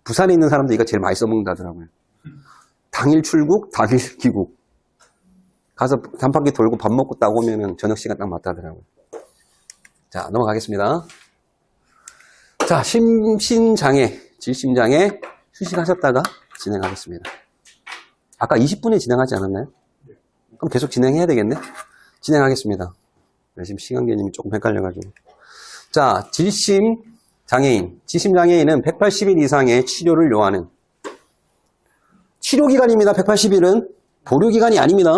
부산에 있는 사람들 이거 제일 많이 써먹는다더라고요. 당일 출국, 당일 귀국. 가서 단바퀴 돌고 밥 먹고 딱 오면은 저녁 시간 딱 맞다더라고요. 자, 넘어가겠습니다. 자, 심신장애, 질심장애 휴식하셨다가 진행하겠습니다. 아까 20분에 진행하지 않았나요? 그럼 계속 진행해야 되겠네? 진행하겠습니다. 지금 시간 개념이 조금 헷갈려가지고. 자, 질심장애인. 질심장애인은 180일 이상의 치료를 요하는. 치료기간입니다. 180일은. 보류기간이 아닙니다.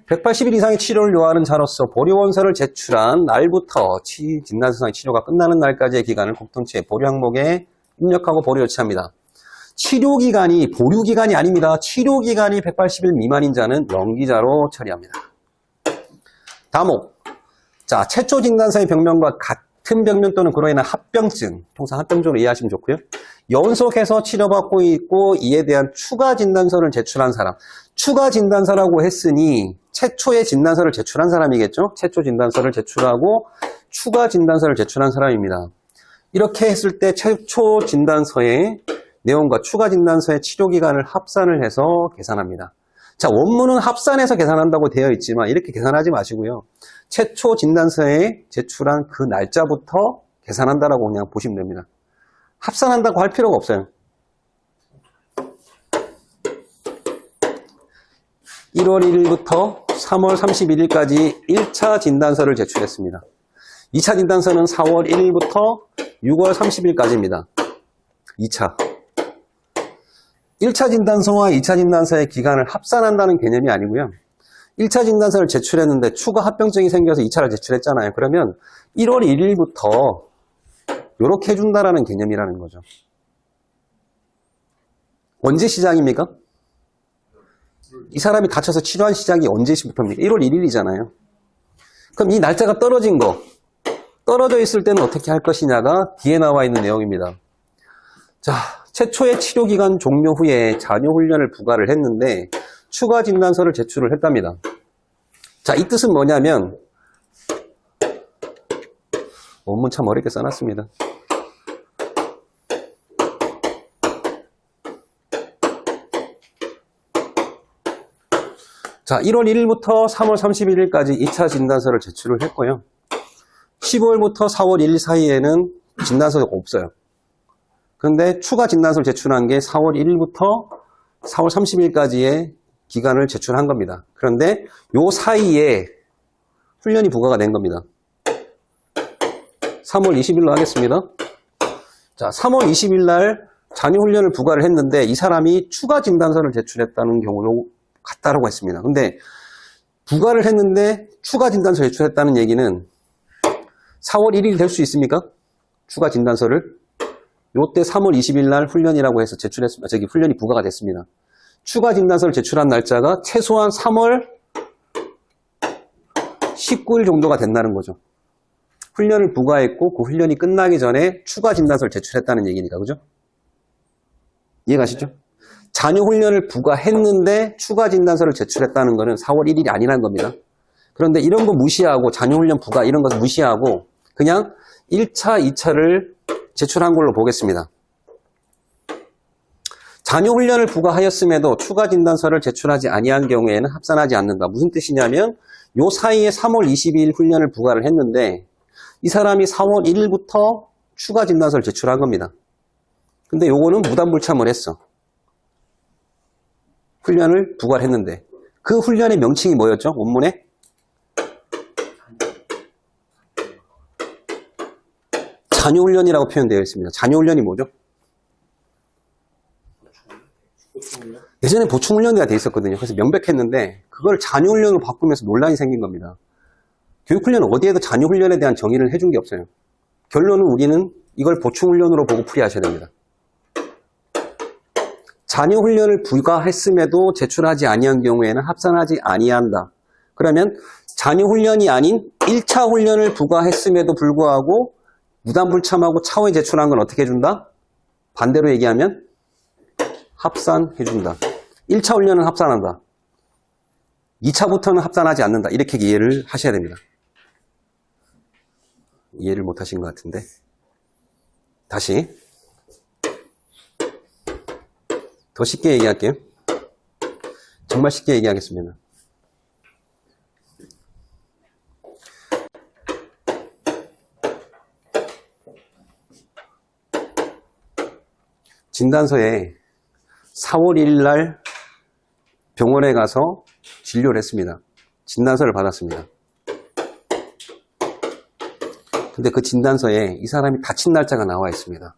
180일 이상의 치료를 요하는 자로서 보류원서를 제출한 날부터 진단서상의 치료가 끝나는 날까지의 기간을 국통치의 보류 항목에 입력하고 보류 조치합니다. 치료기간이 보류기간이 아닙니다. 치료기간이 180일 미만인 자는 연기자로 처리합니다. 다목. 자, 최초 진단서의 병명과 같은 병명 또는 그로 인한 합병증, 통상 합병증으로 이해하시면 좋고요. 연속해서 치료받고 있고 이에 대한 추가 진단서를 제출한 사람. 추가 진단서라고 했으니 최초의 진단서를 제출한 사람이겠죠. 최초 진단서를 제출하고 추가 진단서를 제출한 사람입니다. 이렇게 했을 때 최초 진단서의 내용과 추가 진단서의 치료기간을 합산을 해서 계산합니다. 자, 원문은 합산해서 계산한다고 되어 있지만 이렇게 계산하지 마시고요. 최초 진단서에 제출한 그 날짜부터 계산한다라고 그냥 보시면 됩니다. 합산한다고 할 필요가 없어요. 1월 1일부터 3월 31일까지 1차 진단서를 제출했습니다. 2차 진단서는 4월 1일부터 6월 30일까지입니다. 2차. 1차 진단서와 2차 진단서의 기간을 합산한다는 개념이 아니고요. 1차 진단서를 제출했는데 추가 합병증이 생겨서 2차를 제출했잖아요. 그러면 1월 1일부터 이렇게 해준다라는 개념이라는 거죠. 언제 시작입니까? 이 사람이 다쳐서 치료한 시작이 언제부터입니까? 1월 1일이잖아요. 그럼 이 날짜가 떨어진 거, 떨어져 있을 때는 어떻게 할 것이냐가 뒤에 나와 있는 내용입니다. 자, 최초의 치료기간 종료 후에 잔여훈련을 부과를 했는데 추가 진단서를 제출을 했답니다. 자, 이 뜻은 뭐냐면 원문 참 어렵게 써놨습니다. 자, 1월 1일부터 3월 31일까지 2차 진단서를 제출을 했고요. 15일부터 4월 1일 사이에는 진단서가 없어요. 그런데 추가 진단서를 제출한 게 4월 1일부터 4월 30일까지의 기간을 제출한 겁니다. 그런데 요 사이에 훈련이 부과가 된 겁니다. 3월 20일로 하겠습니다. 자, 3월 20일 날 잔여훈련을 부과를 했는데 이 사람이 추가 진단서를 제출했다는 경우도 같다라고 했습니다. 근데 부과를 했는데 추가 진단서 제출했다는 얘기는 4월 1일이 될 수 있습니까? 추가 진단서를 요때 3월 20일 날 훈련이라고 해서 제출했습니다. 훈련이 부과가 됐습니다. 추가 진단서를 제출한 날짜가 최소한 3월 19일 정도가 된다는 거죠. 훈련을 부과했고 그 훈련이 끝나기 전에 추가 진단서를 제출했다는 얘기니까, 그죠? 이해가시죠? 잔여 훈련을 부과했는데 추가 진단서를 제출했다는 것은 4월 1일이 아니라는 겁니다. 그런데 이런 거 무시하고 잔여 훈련 부과 이런 거 무시하고 그냥 1차, 2차를 제출한 걸로 보겠습니다. 잔여 훈련을 부과하였음에도 추가 진단서를 제출하지 아니한 경우에는 합산하지 않는다. 무슨 뜻이냐면 요 사이에 3월 22일 훈련을 부과를 했는데 이 사람이 4월 1일부터 추가 진단서를 제출한 겁니다. 근데 요거는 무단불참을 했어. 훈련을 부과를 했는데 그 훈련의 명칭이 뭐였죠? 원문에? 잔여훈련이라고 표현되어 있습니다. 잔여훈련이 뭐죠? 예전에 보충훈련이가 돼 있었거든요. 그래서 명백했는데 그걸 잔여훈련으로 바꾸면서 논란이 생긴 겁니다. 교육훈련은 어디에도 잔여훈련에 대한 정의를 해준 게 없어요. 결론은 우리는 이걸 보충훈련으로 보고 풀이하셔야 됩니다. 잔여훈련을 부과했음에도 제출하지 아니한 경우에는 합산하지 아니한다. 그러면 잔여훈련이 아닌 1차 훈련을 부과했음에도 불구하고 무단불참하고 차후에 제출한 건 어떻게 해준다? 반대로 얘기하면 합산해준다. 1차 훈련은 합산한다. 2차부터는 합산하지 않는다. 이렇게 이해를 하셔야 됩니다. 이해를 못 하신 것 같은데. 다시. 더 쉽게 얘기할게요. 정말 쉽게 얘기하겠습니다. 진단서에 4월 1일 날 병원에 가서 진료를 했습니다. 진단서를 받았습니다. 근데 그 진단서에 이 사람이 다친 날짜가 나와 있습니다.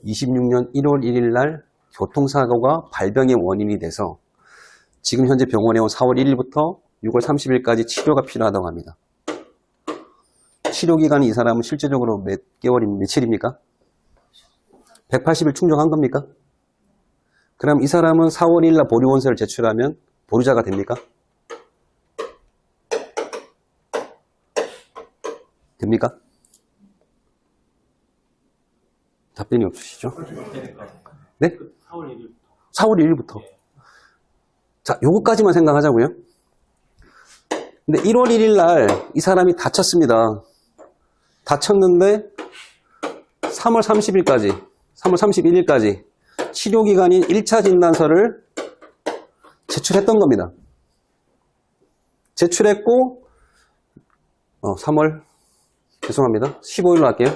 26년 1월 1일 날 교통사고가 발병의 원인이 돼서 지금 현재 병원에 온 4월 1일부터 6월 30일까지 치료가 필요하다고 합니다. 치료 기간이 이 사람은 실제적으로 몇 개월입니까? 며칠입니까? 180일 충족한 겁니까? 그럼 이 사람은 4월 1일 날 보류원서를 제출하면 보류자가 됩니까? 됩니까? 답변이 없으시죠? 네? 4월 1일. 4월 1일부터. 자, 요거까지만 생각하자고요. 근데 1월 1일 날 이 사람이 다쳤습니다. 다쳤는데 3월 30일까지, 3월 31일까지 치료기간인 1차 진단서를 제출했던 겁니다. 제출했고 3월 죄송합니다. 15일로 할게요.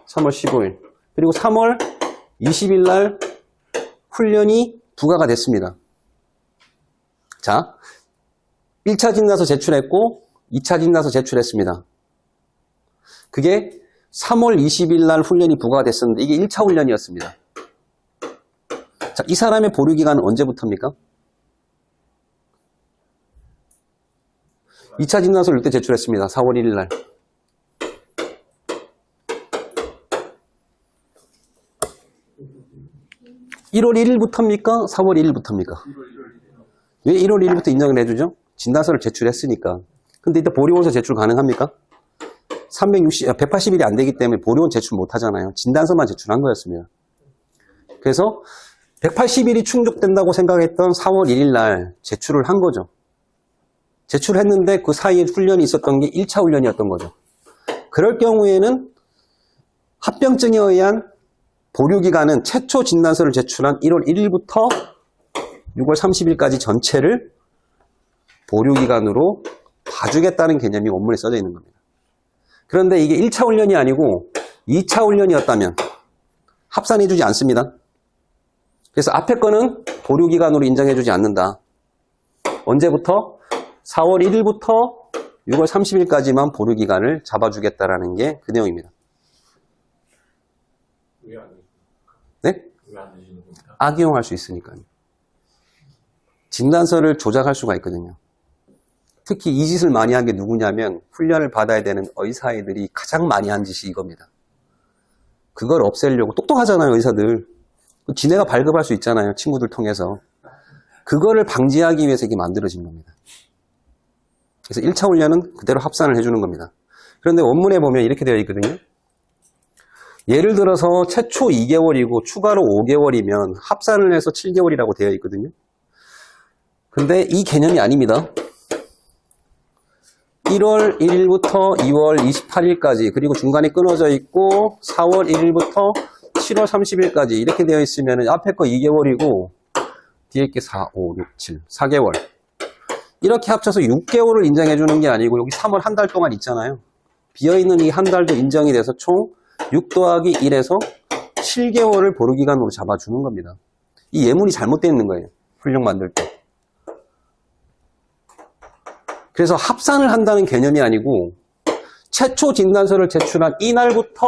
3월 15일. 그리고 3월 20일 날 훈련이 부과가 됐습니다. 자, 1차 진단서 제출했고 2차 진단서 제출했습니다. 그게 3월 20일 날 훈련이 부과가 됐었는데 이게 1차 훈련이었습니다. 자, 이 사람의 보류 기간은 언제부터입니까? 2차 진단서를 이때 제출했습니다. 4월 1일 날. (1월 1일부터입니까? 4월 1일부터입니까? 왜 1월 1일부터 인정을 해주죠? 진단서를 제출했으니까. 근데 이때 보류원서 제출 가능합니까? 180일이 안 되기 때문에 보류원 제출 못 하잖아요. 진단서만 제출한 거였습니다. 그래서 180일이 충족된다고 생각했던 4월 1일 날 제출을 한 거죠. 제출했는데 그 사이에 훈련이 있었던 게 1차 훈련이었던 거죠. 그럴 경우에는 합병증에 의한 보류기간은 최초 진단서를 제출한 1월 1일부터 6월 30일까지 전체를 보류기간으로 봐주겠다는 개념이 원문에 써져 있는 겁니다. 그런데 이게 1차 훈련이 아니고 2차 훈련이었다면 합산해주지 않습니다. 그래서 앞에 거는 보류기간으로 인정해주지 않는다. 언제부터? 4월 1일부터 6월 30일까지만 보류기간을 잡아주겠다라는 게 그 내용입니다. 왜 안 되십니까? 네? 왜 안 되시는 겁니까? 악용할 수 있으니까요. 진단서를 조작할 수가 있거든요. 특히 이 짓을 많이 한 게 누구냐면 훈련을 받아야 되는 의사애들이 가장 많이 한 짓이 이겁니다. 그걸 없애려고 똑똑하잖아요, 의사들. 지네가 발급할 수 있잖아요, 친구들 통해서. 그거를 방지하기 위해서 이게 만들어진 겁니다. 그래서 1차 훈련은 그대로 합산을 해주는 겁니다. 그런데 원문에 보면 이렇게 되어 있거든요. 예를 들어서 최초 2개월이고 추가로 5개월이면 합산을 해서 7개월이라고 되어 있거든요. 근데 이 개념이 아닙니다. 1월 1일부터 2월 28일까지 그리고 중간에 끊어져 있고 4월 1일부터 7월 30일까지 이렇게 되어 있으면 앞에 거 2개월이고 뒤에 게 4, 5, 6, 7, 4개월 이렇게 합쳐서 6개월을 인정해 주는 게 아니고 여기 3월 한 달 동안 있잖아요. 비어있는 이 한 달도 인정이 돼서 총 6 더하기 1에서 7개월을 보류기간으로 잡아주는 겁니다. 이 예문이 잘못되어 있는 거예요. 훈령 만들 때. 그래서 합산을 한다는 개념이 아니고 최초 진단서를 제출한 이날부터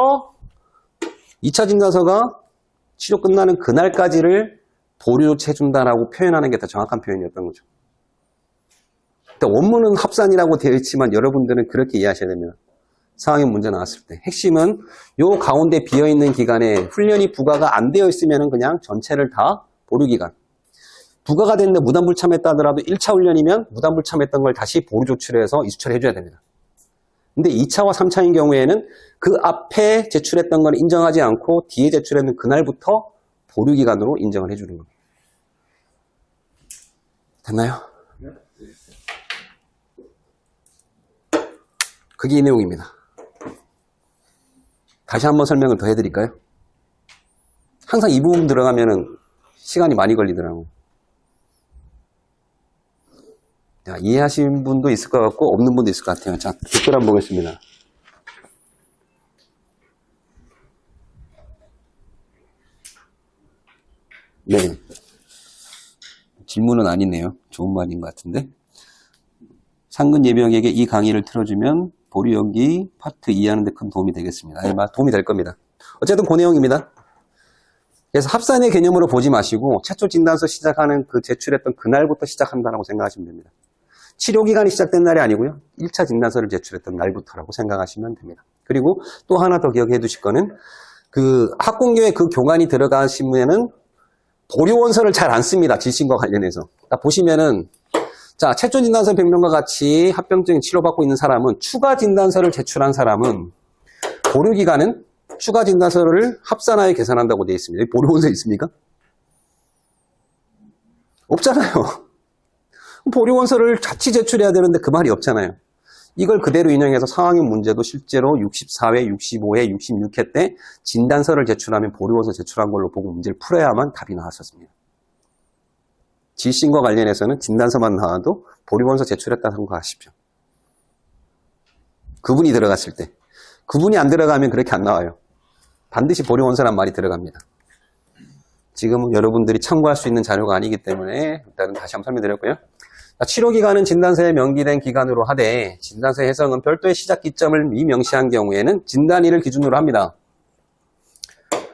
2차 진단서가 치료 끝나는 그날까지를 보류해준다라고 표현하는 게 더 정확한 표현이었던 거죠. 원문은 합산이라고 되어 있지만 여러분들은 그렇게 이해하셔야 됩니다. 상황에 문제 나왔을 때. 핵심은 요 가운데 비어있는 기간에 훈련이 부과가 안 되어 있으면 그냥 전체를 다 보류기간. 부과가 됐는데 무단불참했다 하더라도 1차 훈련이면 무단불참했던 걸 다시 보류 조치를 해서 이수처리 해줘야 됩니다. 근데 2차와 3차인 경우에는 그 앞에 제출했던 걸 인정하지 않고 뒤에 제출했는 그날부터 보류기간으로 인정을 해주는 겁니다. 됐나요? 그게 이 내용입니다. 다시 한번 설명을 더 해드릴까요? 항상 이 부분 들어가면은 시간이 많이 걸리더라고요. 자, 이해하신 분도 있을 것 같고 없는 분도 있을 것 같아요. 자, 댓글 한번 보겠습니다. 네. 질문은 아니네요. 좋은 말인 것 같은데. 상근 예비역에게 이 강의를 틀어주면 보류 연기 파트 이해하는 데 큰 도움이 되겠습니다. 네, 도움이 될 겁니다. 어쨌든 그 내용입니다. 그래서 합산의 개념으로 보지 마시고 최초 진단서 시작하는 그 제출했던 그날부터 시작한다고 생각하시면 됩니다. 치료기간이 시작된 날이 아니고요. 1차 진단서를 제출했던 날부터라고 생각하시면 됩니다. 그리고 또 하나 더 기억해 두실 거는 그 학공교에 그 교관이 들어가시면은 보류원서를 잘 안 씁니다. 지신과 관련해서. 보시면은 자, 최초 진단서 변명과 같이 합병증 치료받고 있는 사람은 추가 진단서를 제출한 사람은 보류기간은 추가 진단서를 합산하여 계산한다고 되어 있습니다. 보류원서 있습니까? 없잖아요. 보류원서를 같이 제출해야 되는데 그 말이 없잖아요. 이걸 그대로 인용해서 상황형 문제도 실제로 64회, 65회, 66회 때 진단서를 제출하면 보류원서 제출한 걸로 보고 문제를 풀어야만 답이 나왔었습니다. 지신과 관련해서는 진단서만 나와도 보류원서 제출했다는 거 아시죠? 그분이 들어갔을 때. 그분이 안 들어가면 그렇게 안 나와요. 반드시 보류원서란 말이 들어갑니다. 지금은 여러분들이 참고할 수 있는 자료가 아니기 때문에 일단은 다시 한번 설명드렸고요. 치료기간은 진단서에 명기된 기간으로 하되 진단서 해석은 별도의 시작 기점을 미명시한 경우에는 진단일을 기준으로 합니다.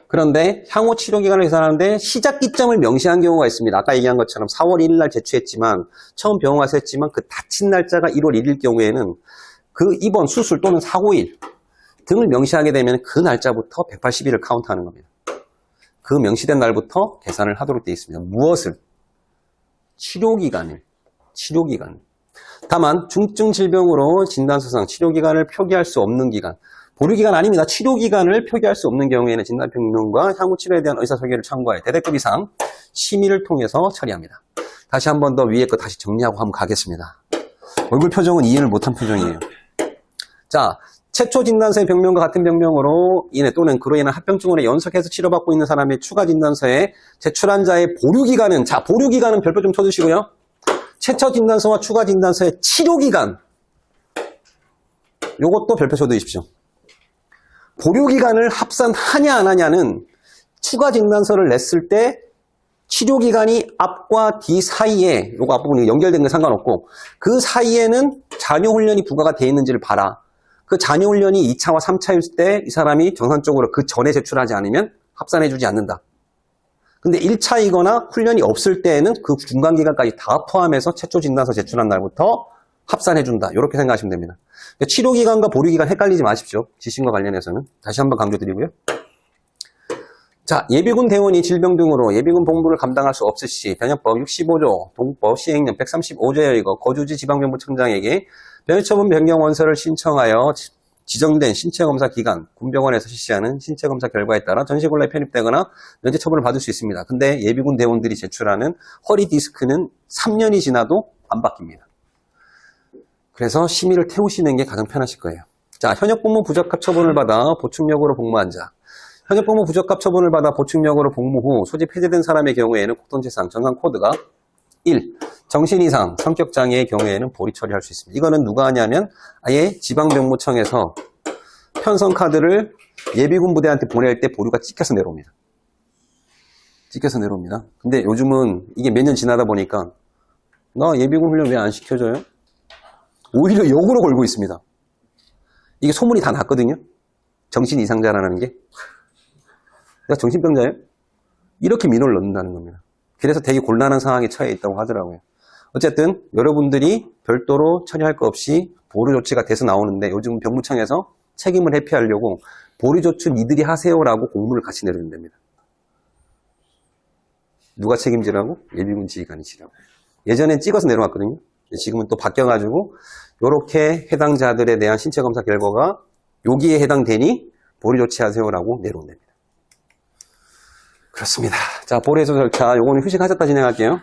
그런데 향후 치료기간을 계산하는데 시작 기점을 명시한 경우가 있습니다. 아까 얘기한 것처럼 4월 1일 날 제출했지만 처음 병원 와서 했지만 그 다친 날짜가 1월 1일 경우에는 그 입원, 수술 또는 사고일 등을 명시하게 되면 그 날짜부터 180일을 카운트하는 겁니다. 그 명시된 날부터 계산을 하도록 되어 있습니다. 무엇을? 치료기간을. 다만 중증 질병으로 진단서상 치료기간을 표기할 수 없는 기간, 보류기간 아닙니다. 치료기간을 표기할 수 없는 경우에는 진단평론과 향후 치료에 대한 의사소개를 참고하여 대대급 이상 심의를 통해서 처리합니다. 다시 한 번 더 위에 거 다시 정리하고 한번 가겠습니다. 얼굴 표정은 이해를 못한 표정이에요. 자, 최초 진단서의 병명과 같은 병명으로 인해 또는 그로 인한 합병증으로 연속해서 치료받고 있는 사람의 추가 진단서에 제출한 자의 보류기간은, 자, 보류기간은 별표 좀 쳐주시고요. 최초 진단서와 추가 진단서의 치료기간, 요것도 별표 쳐두십시오. 보류기간을 합산하냐 안 하냐는 추가 진단서를 냈을 때 치료기간이 앞과 뒤 사이에, 요거 앞부분이 연결된 건 상관없고 그 사이에는 잔여훈련이 부과가 되어 있는지를 봐라. 그 잔여훈련이 2차와 3차일 때 이 사람이 정상적으로 그 전에 제출하지 않으면 합산해주지 않는다. 근데 1차이거나 훈련이 없을 때에는 그 중간기간까지 다 포함해서 최초 진단서 제출한 날부터 합산해준다. 이렇게 생각하시면 됩니다. 치료기간과 보류기간 헷갈리지 마십시오. 지신과 관련해서는. 다시 한번 강조드리고요. 자, 예비군 대원이 질병 등으로 예비군 복무를 감당할 수 없을 시 변협법 65조, 동법 시행령 135조에 의거 거주지 지방병무청장에게 병역처분 변경 원서를 신청하여 지정된 신체검사 기간, 군병원에서 실시하는 신체검사 결과에 따라 전시곤란에 편입되거나 면제처분을 받을 수 있습니다. 근데 예비군 대원들이 제출하는 허리 디스크는 3년이 지나도 안 바뀝니다. 그래서 심의를 태우시는 게 가장 편하실 거예요. 자, 현역복무 부적합 처분을 받아 보충력으로 복무한 자. 현역복무 부적합 처분을 받아 보충력으로 복무 후 소집 해제된 사람의 경우에는 국통체상 정상 코드가 1. 정신 이상, 성격 장애의 경우에는 보리 처리할 수 있습니다. 이거는 누가 하냐면 아예 지방병무청에서 편성 카드를 예비군 부대한테 보낼 때 보류가 찍혀서 내려옵니다. 찍혀서 내려옵니다. 근데 요즘은 이게 몇 년 지나다 보니까 나 예비군 훈련 왜 안 시켜줘요? 오히려 역으로 걸고 있습니다. 이게 소문이 다 났거든요. 정신 이상자라는 게. 내가 정신병자예요? 이렇게 민원을 넣는다는 겁니다. 그래서 되게 곤란한 상황에 처해 있다고 하더라고요. 어쨌든 여러분들이 별도로 처리할 거 없이 보류 조치가 돼서 나오는데 요즘 병무청에서 책임을 회피하려고 보류 조치 니들이 하세요라고 공문을 같이 내려준답니다. 누가 책임지라고? 예비군 지휘관이 지라고. 예전엔 찍어서 내려왔거든요. 지금은 또 바뀌어가지고 이렇게 해당자들에 대한 신체검사 결과가 여기에 해당되니 보류 조치하세요라고 내려온답니다. 그렇습니다. 자, 보류해소 절차, 요거는 휴식하셨다 진행할게요.